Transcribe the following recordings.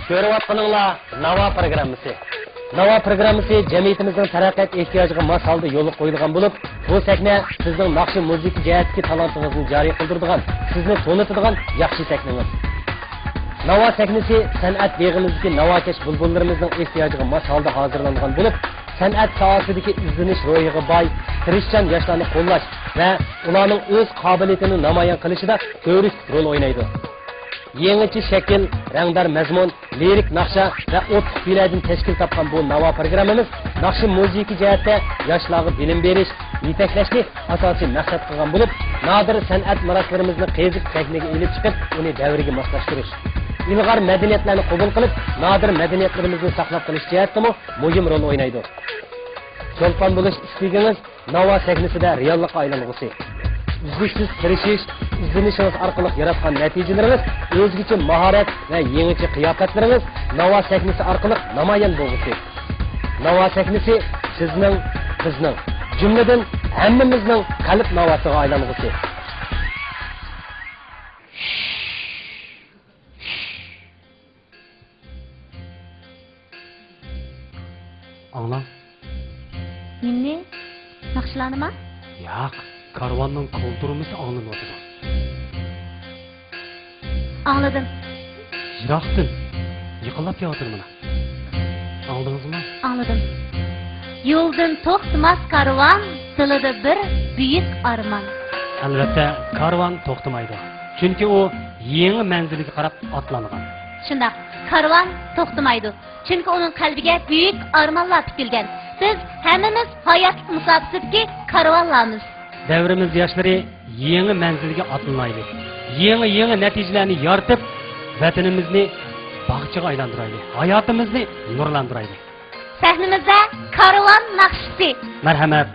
Ko'rayotganinglar Navo programmasi. Navo programmasi jamiyatimizning taraqqiyot ehtiyojiga mos holda yo'l qo'yilgan bo'lib, bu sahna sizning naqshi muzika jihatdagi talantingizni joriy qildiradigan, sizni to'nitadigan yaxshi sahningiz. Navo sahnasi san'at beg'imizdagi navokash bulbullarimizning ehtiyojiga mos holda hozirlangan bo'lib, san'at sohasidagi izlanish ro'yiga boy, tirishchan yoshlarni qo'llash va ularning o'z qobiliyatini namoyon qilishida ko'rik rol o'ynaydi. Yangicha shakl, rangdor mazmun, lirik naqsha va o'tliq kuylardan tashkil topgan bu Navo programmamiz naqshi muzika jihatda yoshlarga bilim berish, yetaklashni asosiy maqsad qilgan bo'lib, nodir san'at maroslarimizni qiziq sahnaga elib chiqib, uni davriga moslashtirish. İlg'or madaniyatlarni qabul qilib, nodir madaniyatlarimizni saqlab qolish jihatida muhim rol o'ynaydi. Cho'lpon bo'lish istigingiz Navo sahnasida reallikqa aylangusi. Uzluksiz tirishish, izlanishingiz orqali yaratgan natijalarimiz, o'zgacha mahorat va yangicha qiyofatlarimiz Navo sahnasi orqali namoyon bo'lgusi. Navo sahnasi sizning, bizning, jumladan hammamizning qalb navosiga aylangusi. Anla. Nimni? Naqshlanma? Yo'q, karvonning qo'lturimiz anglanadi. Anladim. Yiroqdan yiqilib yotirmana. Aldingizmi? Anladim. Yo'ldan to'xtamas karvon, tilida bir buyuk armon. Albatta, karvon to'xtamaydi. Chunki u yangi manziliga qarab otlangan. Shundaq, karvon to'xtamaydi. Çünkü onun kalbiga büyük armanlar tikilgan. Biz hammamiz hayot musobasidagi karvonlarmiz. Davrimiz yoshlari yangi manzilga otlanaylik. Yangi natijalarni yoritib, vatanimizni bog'chaga aylantiraylik. Hayotimizni nurlantiraylik. Sahnamizda karvon naqshisi. Marhamat.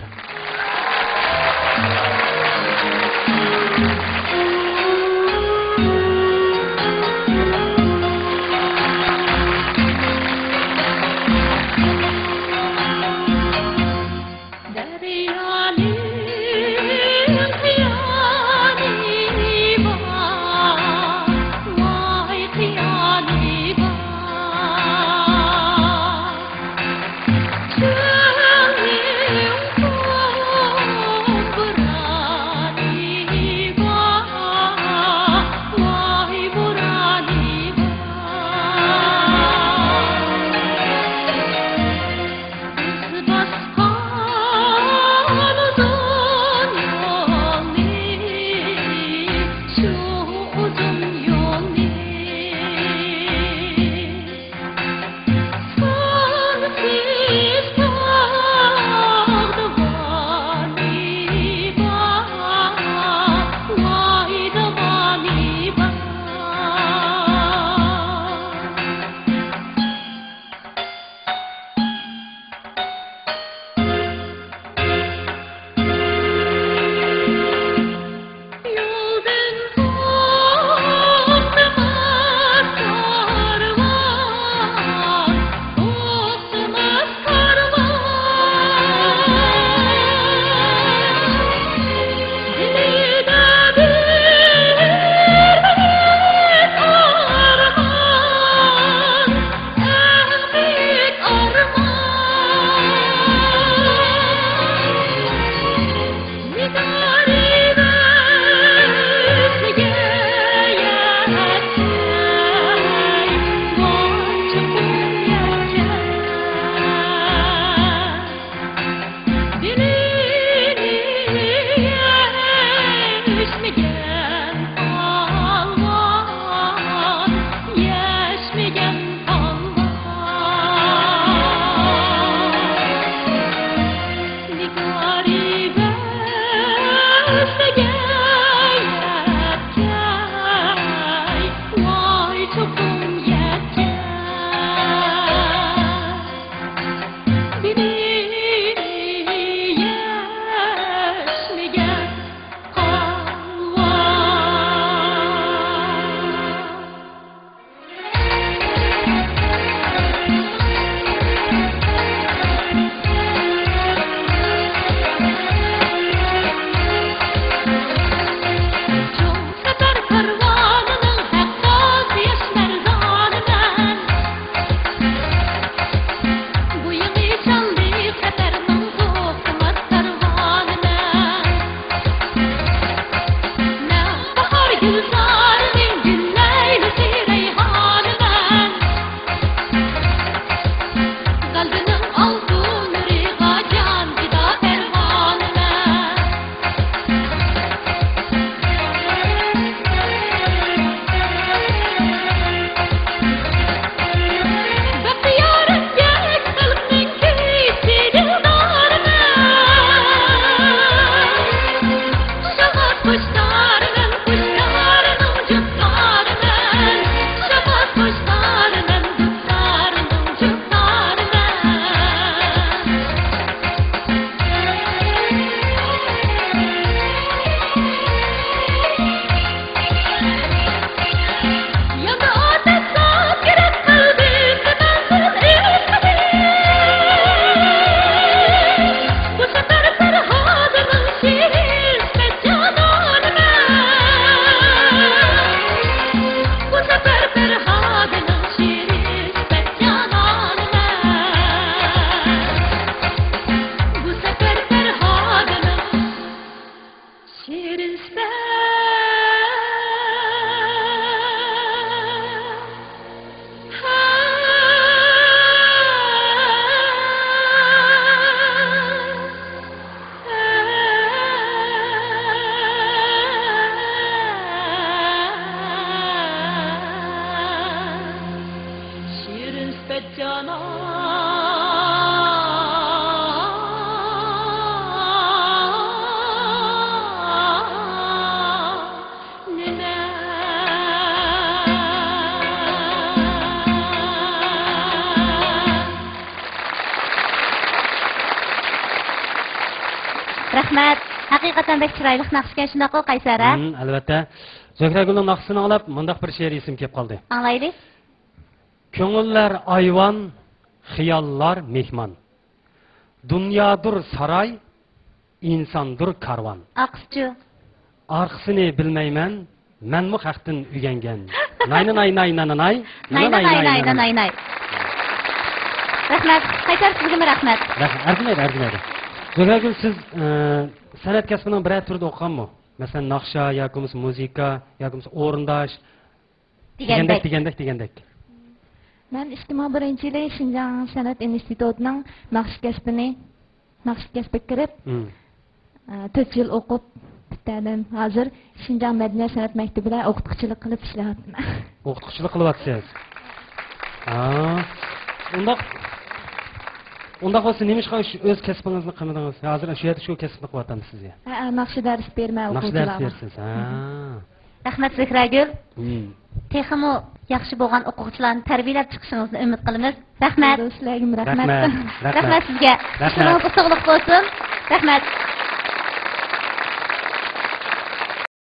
Rahmat. Haqiqatan bek chiroyli naqshgan shunaqa Qaysara. Albatta. Zo'kragulning naqshini anglab, mundaq bir she'r esim kelib qoldi. Anglaylik. Ko'ngillar ayvon, xiyollar mehmon. Dunyodir saroy, insondir karvon. Aqschi. Arqisini bilmayman, menmu haqdan uyangan. Nay. Rahmat. Qaysar sizga rahmat. Arzimaydi. Zo'kragul siz san'at kasbining biror turida o'qiganmi? Masalan, naqsha yoki muzika yoki o'rindash degandek. Men 2001 yil Şinjan san'at institutining naqsh kasbiga kirib, 4 yil o'qib bitirdim. Hozir Şinjan madaniyat san'at maktabida o'qituvchilik qilib ishlayapman. O'qituvchilik qilyapsiz. Unda bo'lsa nima ish qilish o'z kasbingizni qilmadingiz? Hozir shu yerda shu kasbni qilyapsiz sizga. Naqsh dars bermay Naqsh o'quvchilarga. dars bersiz. Rahmat Zo'kragul. Texmo yaxshi bo'lgan o'quvchilarni tarbiyalab chiqishingizni umid qilamiz. Rahmat. Do'stlarim rahmat. Rahmat sizga. Sog'lik bo'lsin. Rahmat.